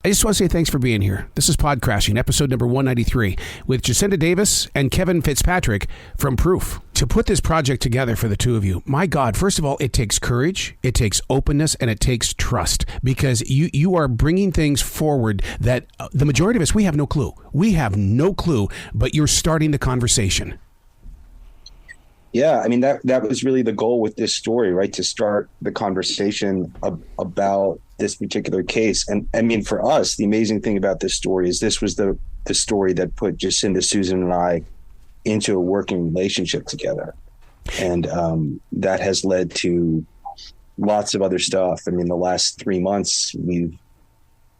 I just want to say thanks for being here. This is Podcrashing, episode number 193, with Jacinda Davis and Kevin Fitzpatrick from Proof. To put this project together for the two of you, my God, first of all, it takes courage, it takes openness, and it takes trust, because you are bringing things forward that the majority of us, we have no clue. We have no clue, but you're starting the conversation. Yeah, I mean, that was really the goal with this story, right? To start the conversation about this particular case. And I mean, for us, the amazing thing about this story is this was the story that put Jacinda, Susan, and I into a working relationship together. And that has led to lots of other stuff. I mean, the last 3 months, we've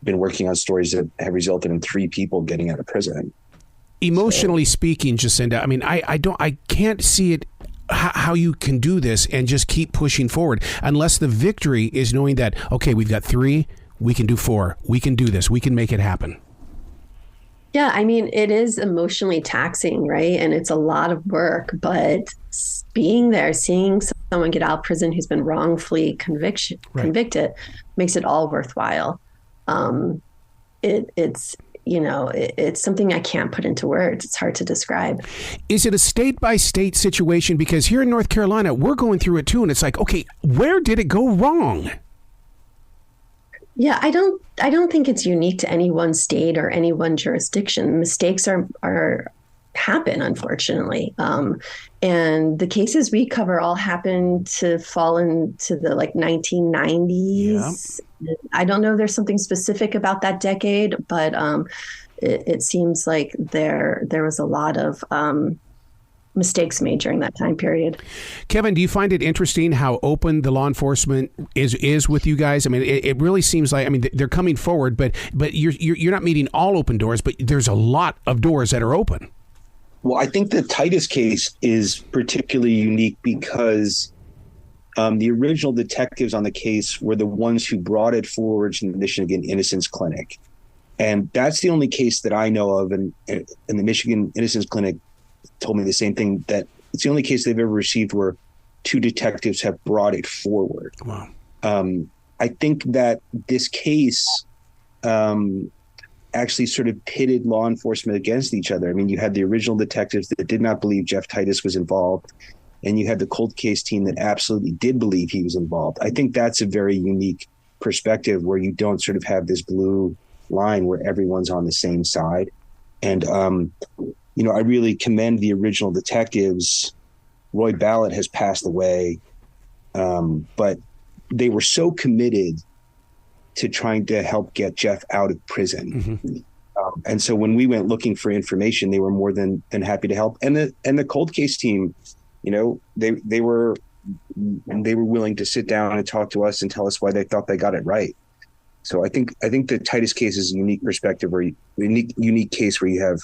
been working on stories that have resulted in 3 people getting out of prison. Emotionally speaking, Jacinda, I mean, I can't see it how you can do this and just keep pushing forward unless the victory is knowing that, okay, we've got 3, we can do 4, we can do this, we can make it happen. Yeah, I mean, it is emotionally taxing, right? And it's a lot of work, but being there, seeing someone get out of prison who's been wrongfully convicted makes it all worthwhile. It's something I can't put into words. It's hard to describe. Is it a state-by-state situation? Because here in North Carolina, we're going through it too, and it's like, okay, where did it go wrong? Yeah, I don't think it's unique to any one state or any one jurisdiction. Mistakes happen, unfortunately. And the cases we cover all happen to fall into the 1990s. Yeah. I don't know if there's something specific about that decade, but it seems like there was a lot of mistakes made during that time period. Kevin, do you find it interesting how open the law enforcement is with you guys? I mean, it really seems like, I mean, they're coming forward, but you're not meeting all open doors, but there's a lot of doors that are open. Well, I think the Titus case is particularly unique because the original detectives on the case were the ones who brought it forward in the Michigan Innocence Clinic. And that's the only case that I know of. And the Michigan Innocence Clinic told me the same thing, that it's the only case they've ever received where 2 detectives have brought it forward. Wow. I think that this case actually sort of pitted law enforcement against each other. I mean, you had the original detectives that did not believe Jeff Titus was involved, and you had the cold case team that absolutely did believe he was involved. I think that's a very unique perspective where you don't sort of have this blue line where everyone's on the same side. And, I really commend the original detectives. Roy Ballard has passed away, but they were so committed to trying to help get Jeff out of prison. Mm-hmm. And so when we went looking for information, they were more than happy to help. And the cold case team, they were willing to sit down and talk to us and tell us why they thought they got it right. So I think the Titus case is a unique perspective, or unique case where you have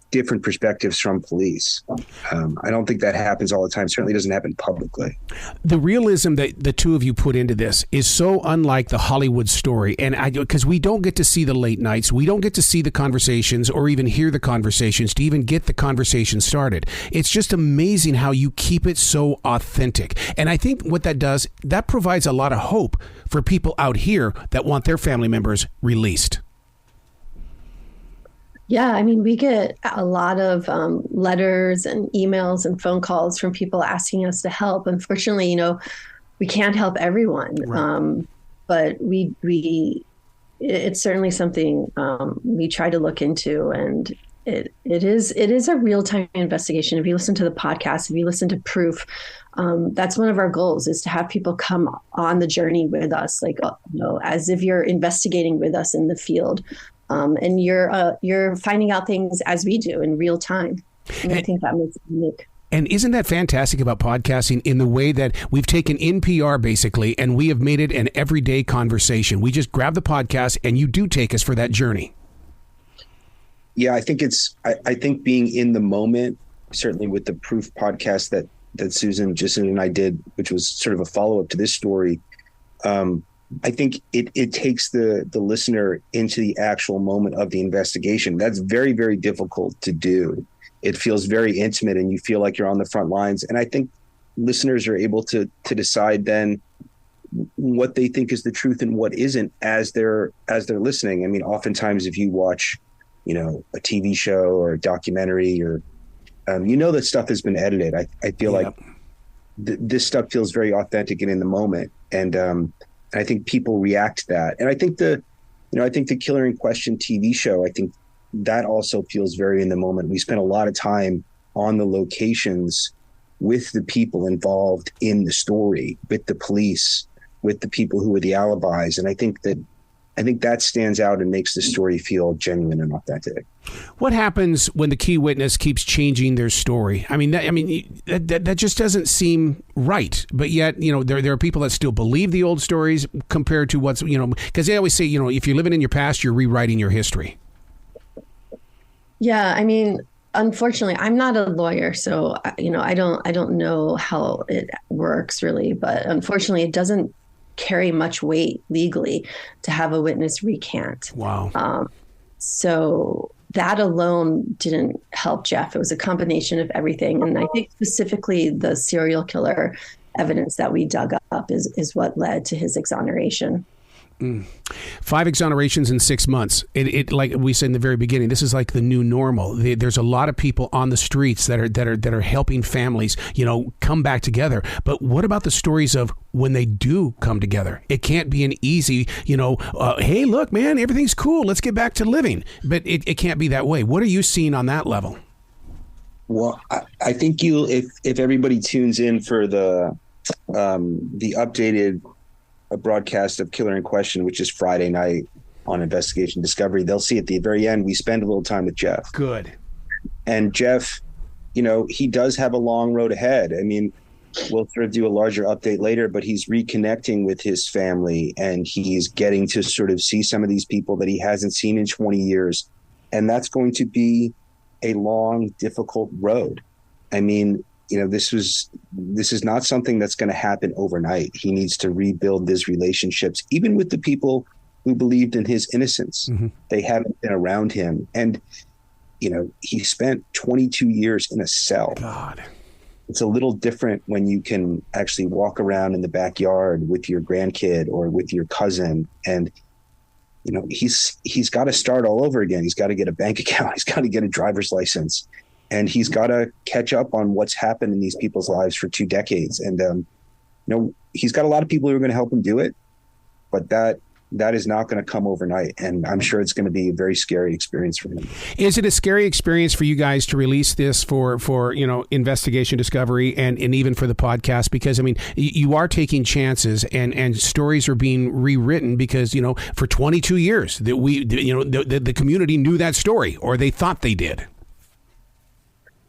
different perspectives from police. I don't think that happens all the time. Certainly doesn't happen publicly. The realism that the two of you put into this is so unlike the Hollywood story. And because we don't get to see the late nights, we don't get to see the conversations or even hear the conversations to even get the conversation started. It's just amazing how you keep it so authentic. And I think what that does, that provides a lot of hope for people out here that want their family members released. Yeah, I mean, we get a lot of letters and emails and phone calls from people asking us to help. Unfortunately, we can't help everyone, right. But it's certainly something we try to look into, and it is a real-time investigation. If you listen to the podcast, if you listen to Proof, that's one of our goals, is to have people come on the journey with us, as if you're investigating with us in the field. And you're finding out things as we do in real time. And I think that makes it unique. And isn't that fantastic about podcasting, in the way that we've taken NPR basically and we have made it an everyday conversation? We just grab the podcast and you do take us for that journey. Yeah, I think I think being in the moment, certainly with the Proof podcast that Susan, Jacinda, and I did, which was sort of a follow-up to this story, I think it takes the listener into the actual moment of the investigation. That's very, very difficult to do. It feels very intimate and you feel like you're on the front lines. And I think listeners are able to decide then what they think is the truth and what isn't as they're listening. I mean, oftentimes if you watch, a TV show or a documentary or, that stuff has been edited. I feel like this stuff feels very authentic and in the moment. And I think people react to that. And I think the Killer in Question TV show, I think that also feels very in the moment. We spent a lot of time on the locations with the people involved in the story, with the police, with the people who were the alibis. And I think that stands out and makes the story feel genuine and authentic. What happens when the key witness keeps changing their story? That just doesn't seem right. But yet, there are people that still believe the old stories compared to what's, because they always say, if you're living in your past, you're rewriting your history. Yeah, unfortunately, I'm not a lawyer, so I don't know how it works really. But unfortunately, it doesn't carry much weight legally to have a witness recant. Wow. So that alone didn't help Jeff. It was a combination of everything. And I think specifically the serial killer evidence that we dug up is what led to his exoneration. 5 exonerations in 6 months. It like we said in the very beginning, this is like the new normal. There's a lot of people on the streets that are helping families, come back together. But what about the stories of when they do come together? It can't be an easy, hey, look, man, everything's cool. Let's get back to living. But it can't be that way. What are you seeing on that level? Well, I think if everybody tunes in for the updated a broadcast of Killer in Question, which is Friday night on Investigation Discovery, they'll see at the very end, we spend a little time with Jeff. Good. And Jeff, he does have a long road ahead. I mean, we'll sort of do a larger update later, but he's reconnecting with his family and he's getting to sort of see some of these people that he hasn't seen in 20 years. And that's going to be a long, difficult road. I mean, this is not something that's going to happen overnight. He needs to rebuild his relationships, even with the people who believed in his innocence. Mm-hmm. They haven't been around him. And, he spent 22 years in a cell. God. It's a little different when you can actually walk around in the backyard with your grandkid or with your cousin. And, he's got to start all over again. He's got to get a bank account. He's got to get a driver's license. And he's got to catch up on what's happened in these people's lives for 2 decades. And, he's got a lot of people who are going to help him do it, but that is not going to come overnight. And I'm sure it's going to be a very scary experience for him. Is it a scary experience for you guys to release this for Investigation Discovery and even for the podcast? Because, you are taking chances and stories are being rewritten because, for 22 years that the community knew that story or they thought they did.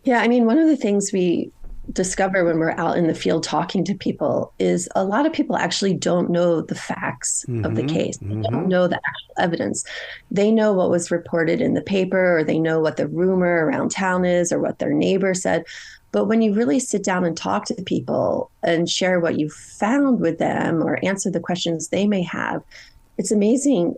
Yeah, one of the things we discover when we're out in the field talking to people is a lot of people actually don't know the facts of the case. They don't know the actual evidence. They know what was reported in the paper, or they know what the rumor around town is, or what their neighbor said. But when you really sit down and talk to people and share what you found with them or answer the questions they may have, it's amazing,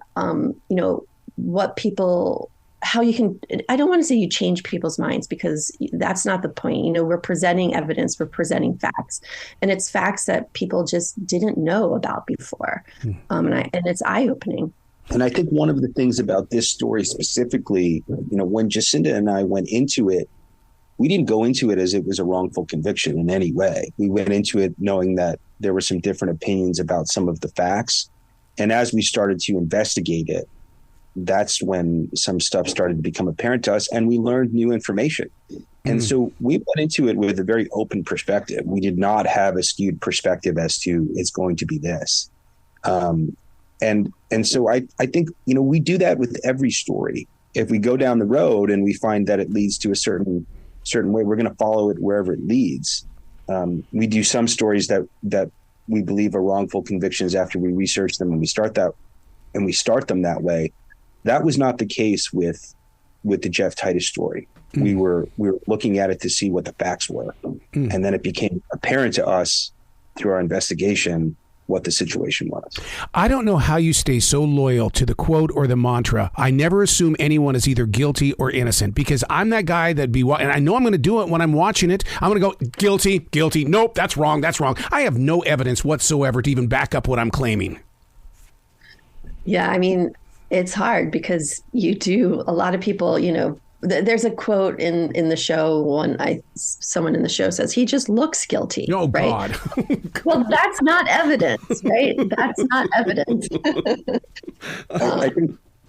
what people... how you can, I don't want to say you change people's minds because that's not the point. We're presenting evidence, we're presenting facts, and it's facts that people just didn't know about before. And it's eye-opening. And I think one of the things about this story specifically, when Jacinda and I went into it, we didn't go into it as it was a wrongful conviction in any way. We went into it knowing that there were some different opinions about some of the facts. And as we started to investigate it, that's when some stuff started to become apparent to us and we learned new information. And so we went into it with a very open perspective. We did not have a skewed perspective as to it's going to be this. And so I think, we do that with every story. If we go down the road and we find that it leads to a certain way, we're going to follow it wherever it leads. We do some stories that we believe are wrongful convictions after we research them and we start them that way. That was not the case with the Jeff Titus story. We were looking at it to see what the facts were. And then it became apparent to us through our investigation what the situation was. I don't know how you stay so loyal to the quote or the mantra, I never assume anyone is either guilty or innocent, because I'm that guy that'd be, and I know I'm going to do it when I'm watching it. I'm going to go, guilty. Nope, that's wrong. I have no evidence whatsoever to even back up what I'm claiming. Yeah, I mean, it's hard because a lot of people, there's a quote in the show someone in the show says he just looks guilty. Oh, right? God. Well, that's not evidence, right? That's not evidence.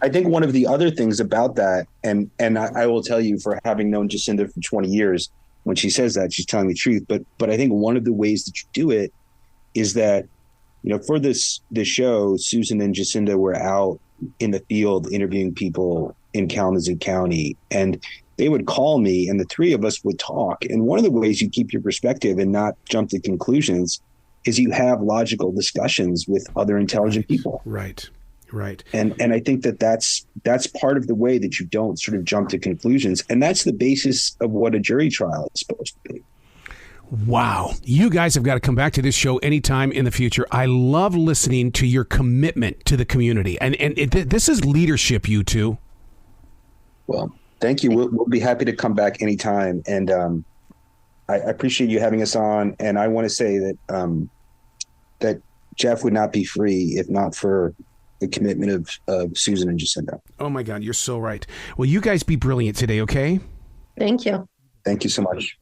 I think one of the other things about that, and I will tell you, for having known Jacinda for 20 years, when she says that, she's telling the truth. But I think one of the ways that you do it is that, for this show, Susan and Jacinda were out in the field interviewing people in Kalamazoo County, and they would call me and the three of us would talk. And one of the ways you keep your perspective and not jump to conclusions is you have logical discussions with other intelligent people. Right. And I think that's part of the way that you don't sort of jump to conclusions. And that's the basis of what a jury trial is supposed to be. Wow. You guys have got to come back to this show anytime in the future. I love listening to your commitment to the community. And this is leadership, you two. Well, thank you. We'll be happy to come back anytime. And I appreciate you having us on. And I want to say that that Jeff would not be free if not for the commitment of Susan and Jacinda. Oh, my God. You're so right. Well, you guys be brilliant today, okay? Thank you. Thank you so much.